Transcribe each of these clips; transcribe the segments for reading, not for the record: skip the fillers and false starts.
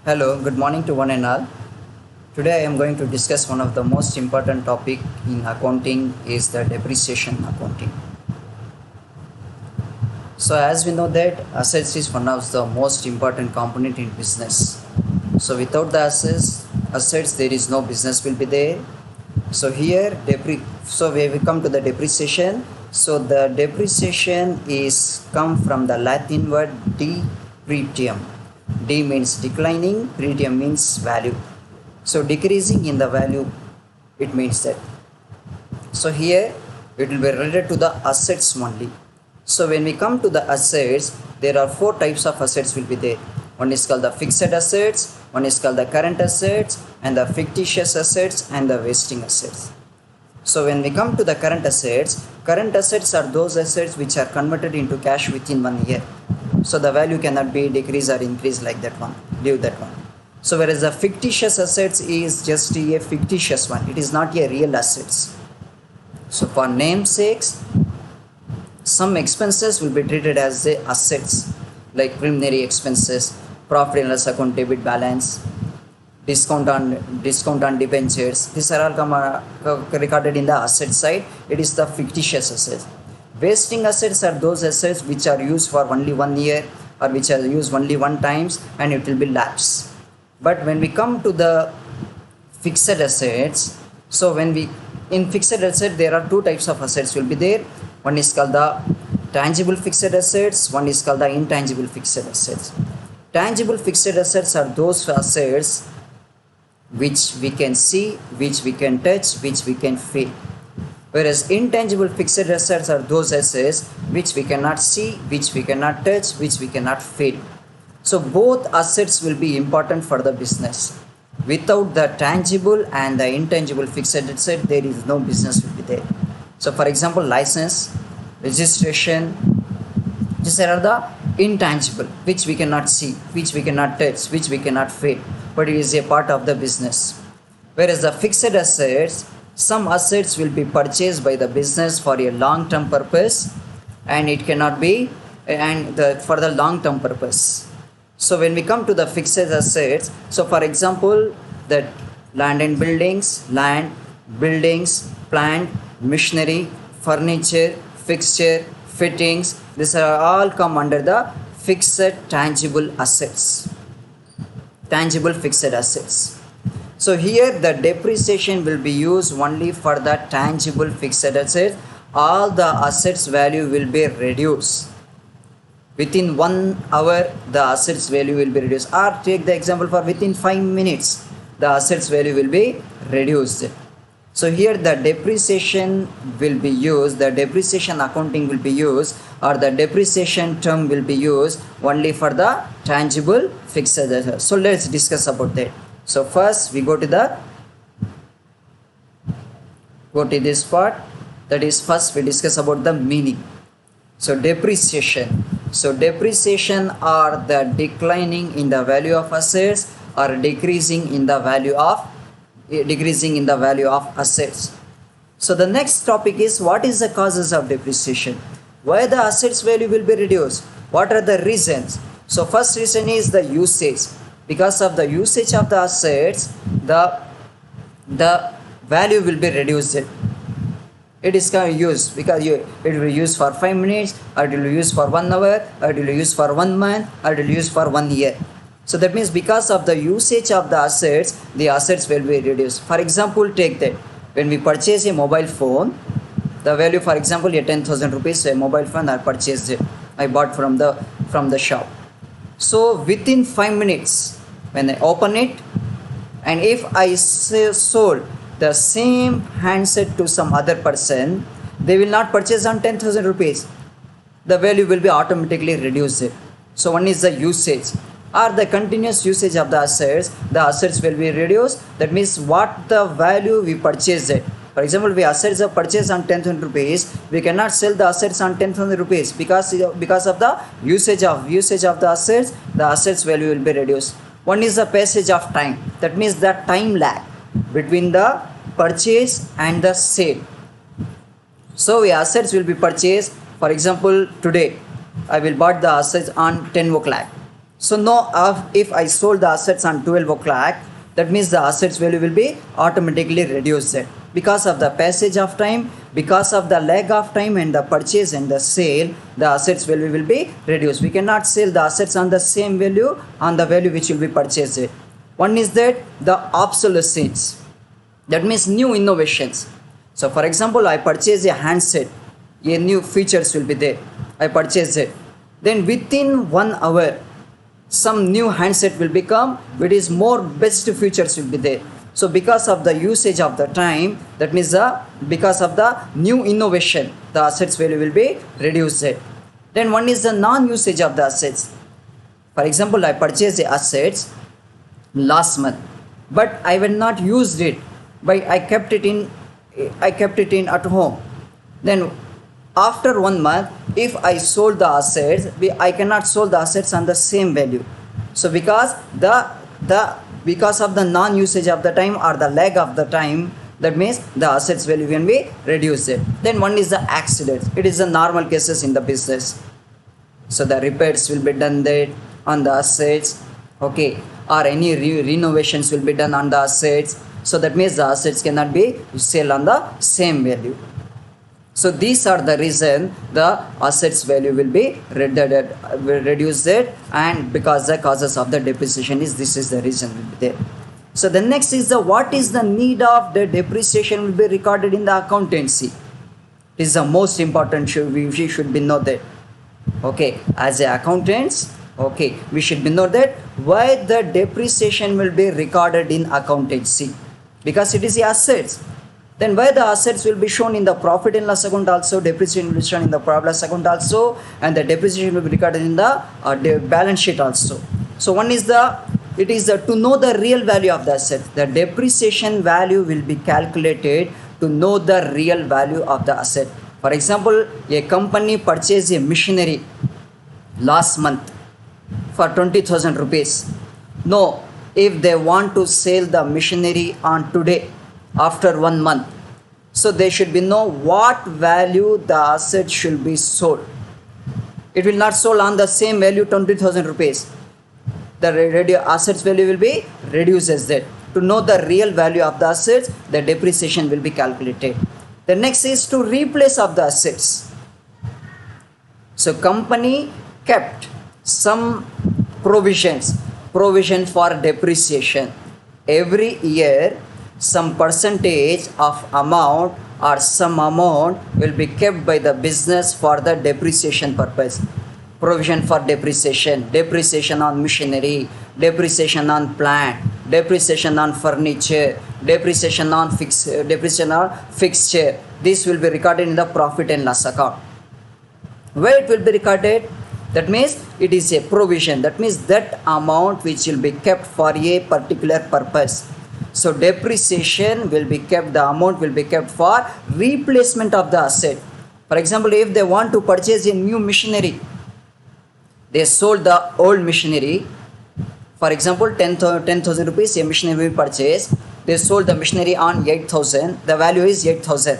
Hello, good morning to one and all. Today I am going to discuss one of the most important topic in accounting is the depreciation accounting. So as we know that assets is one of the most important component in business. So without the assets there is no business will be there. So here so when we come to the depreciation, so the depreciation is come from the Latin word depretium. D means declining, pretium means value. So decreasing in the value, it means that. So here it will be related to the assets only. So when we come to the assets, there are four types of assets will be there. One is called the fixed assets, one is called the current assets, and the fictitious assets and the wasting assets. So when we come to the current assets are those assets which are converted into cash within 1 year. So the value cannot be decreased or increased like that one, leave that one. So whereas the fictitious assets is just a fictitious one, it is not a real assets. So for namesakes, some expenses will be treated as the assets like preliminary expenses, profit and loss account debit balance, discount on debentures. These are all recorded in the asset side. It is the fictitious assets. Wasting assets are those assets which are used for only 1 year or which are used only one times and it will be lapsed. But when we come to the fixed assets, so when we in fixed asset there are two types of assets will be there. One is called the tangible fixed assets, one is called the intangible fixed assets. Tangible fixed assets are those assets which we can see, which we can touch, which we can feel. Whereas intangible fixed assets are those assets which we cannot see, which we cannot touch, which we cannot feel. So both assets will be important for the business. Without the tangible and the intangible fixed asset, there is no business will be there. So for example, license, registration, these are the intangible, which we cannot see, which we cannot touch, which we cannot feel, but it is a part of the business. Whereas the fixed assets, some assets will be purchased by the business for a long-term purpose and it cannot be for the long-term purpose. So when we come to the fixed assets, so for example, that land, buildings, plant, machinery, furniture, fixture, fittings, these are all come under the fixed tangible assets, tangible fixed assets. So here the depreciation will be used only for the tangible fixed assets. All the assets value will be reduced. Within 1 hour, the assets value will be reduced. Or take the example for within 5 minutes, the assets value will be reduced. So here the depreciation will be used, the depreciation accounting will be used, or the depreciation term will be used only for the tangible fixed assets. So let's discuss about that. So first we go to this part, that is first we discuss about the meaning. So depreciation. So depreciation are the declining in the value of assets or decreasing in the value of assets. So the next topic is what is the causes of depreciation? Why the assets value will be reduced? What are the reasons? So first reason is the usage. Because of the usage of the assets, the value will be reduced. It is used because it will be used for 5 minutes, or it will be used for 1 hour, or it will be used for 1 month, or it will be used for 1 year. So that means because of the usage of the assets will be reduced. For example, take that when we purchase a mobile phone, the value, for example, 10,000 rupees a mobile phone I purchased it, I bought from the shop. So within 5 minutes when I open it, and if I sold the same handset to some other person, they will not purchase on 10,000 rupees. The value will be automatically reduced. So one is the usage or the continuous usage of the assets will be reduced. That means what the value we purchased it. For example, we assets are purchased on 10,000 rupees, we cannot sell the assets on 10,000 rupees because of the usage of the assets value will be reduced. One is the passage of time. That means the time lag between the purchase and the sale. So the assets will be purchased. For example, today I will bought the assets on 10 o'clock. So now if I sold the assets on 12 o'clock, that means the assets value will be automatically reduced because of the passage of time, because of the lag of time and the purchase and the sale, the assets value will be reduced. We cannot sell the assets on the same value on the value which will be purchased. One is that the obsolescence, that means new innovations. So for example, I purchase a handset, a new features will be there, I purchase it, then within 1 hour some new handset will become, it is more best features will be there. So because of the usage of the time, that means because of the new innovation, the assets value will be reduced. Then one is the non-usage of the assets. For example, I purchased the assets last month, but I will not used it, but I kept it in at home. Then after 1 month, if I sold the assets, I cannot sold the assets on the same value. So because of the non-usage of the time or the lag of the time, that means the assets value can be reduced. Then one is the accidents. It is the normal cases in the business. So the repairs will be done there on the assets, okay, or any renovations will be done on the assets. So that means the assets cannot be sold on the same value. So these are the reason the assets value will be reduced, and because the causes of the depreciation is, this is the reason will be there. So the next is the what is the need of the depreciation will be recorded in the accountancy. It is the most important, we should be know that. Okay, as a accountants, okay, we should be know that why the depreciation will be recorded in accountancy, because it is the assets. Then why the assets will be shown in the profit and loss account also, depreciation will be shown in the profit and loss account also, and the depreciation will be recorded in the balance sheet also. So one is it is to know the real value of the asset. The depreciation value will be calculated to know the real value of the asset. For example, a company purchased a machinery last month for 20,000 rupees. No, if they want to sell the machinery on today, after 1 month, so they should be know what value the asset should be sold. It will not sold on the same value 20,000 rupees. The assets value will be reduced as that. To know the real value of the assets, the depreciation will be calculated. The next is to replace of the assets. So company kept some provision for depreciation. Every year some percentage of amount or some amount will be kept by the business for the depreciation purpose. Provision for depreciation, depreciation on machinery, depreciation on plant, depreciation on furniture, depreciation on fixture. This will be recorded in the profit and loss account. Where it will be recorded? That means it is a provision. That means that amount which will be kept for a particular purpose. So depreciation will be kept, the amount will be kept for replacement of the asset. For example, if they want to purchase a new machinery, they sold the old machinery. For example, 10,000 rupees a machinery will purchase. They sold the machinery on 8,000. The value is 8,000.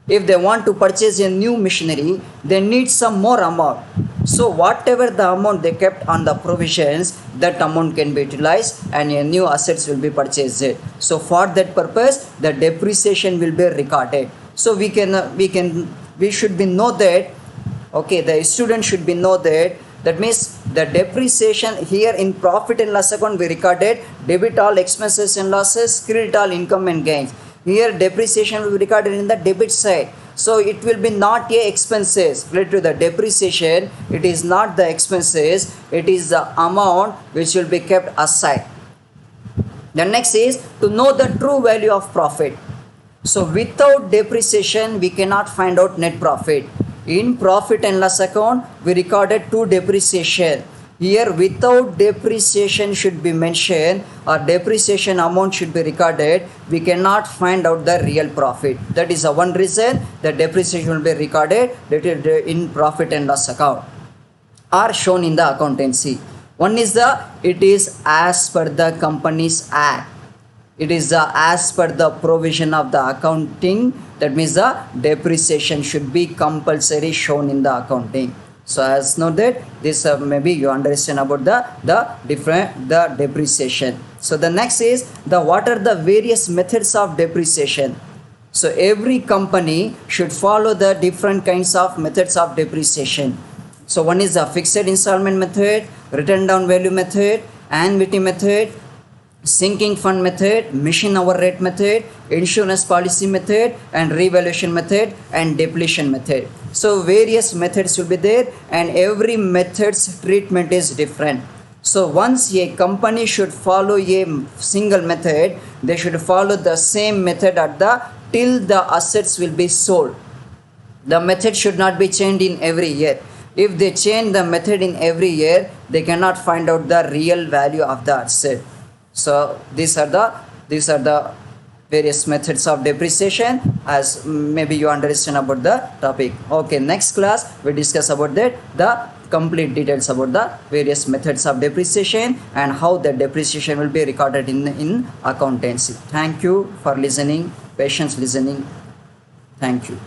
If they want to purchase a new machinery, they need some more amount. So whatever the amount they kept on the provisions, that amount can be utilized and a new assets will be purchased. So for that purpose, the depreciation will be recorded. So we should be know that, okay, the student should be know that. That means the depreciation here in profit and loss account we recorded debit all expenses and losses, credit all income and gains. Here depreciation will be recorded in the debit side. So it will be not a expenses related to the depreciation. It is not the expenses. It is the amount which will be kept aside. The next is to know the true value of profit. So without depreciation, we cannot find out net profit. In profit and loss account, we recorded 2 depreciation. Here without depreciation should be mentioned or depreciation amount should be recorded. We cannot find out the real profit. That is the one reason the depreciation will be recorded in profit and loss account are shown in the accountancy. One is it is as per the Companies Act. It is as per the provision of the accounting. That means the depreciation should be compulsory shown in the accounting. So as know that this maybe you understand about the depreciation. So the next is what are the various methods of depreciation. So every company should follow the different kinds of methods of depreciation. So one is the fixed installment method, written down value method, annuity method, sinking fund method, machine hour rate method, insurance policy method, and revaluation method, and depletion method. So various methods will be there, and every method's treatment is different. So once a company should follow a single method, they should follow the same method till the assets will be sold. The method should not be changed in every year. If they change the method in every year, they cannot find out the real value of the asset. So these are the various methods of depreciation, as maybe you understand about the topic. Okay, next class we discuss about the complete details about the various methods of depreciation and how the depreciation will be recorded in accountancy. Thank you for listening, patience listening. Thank you.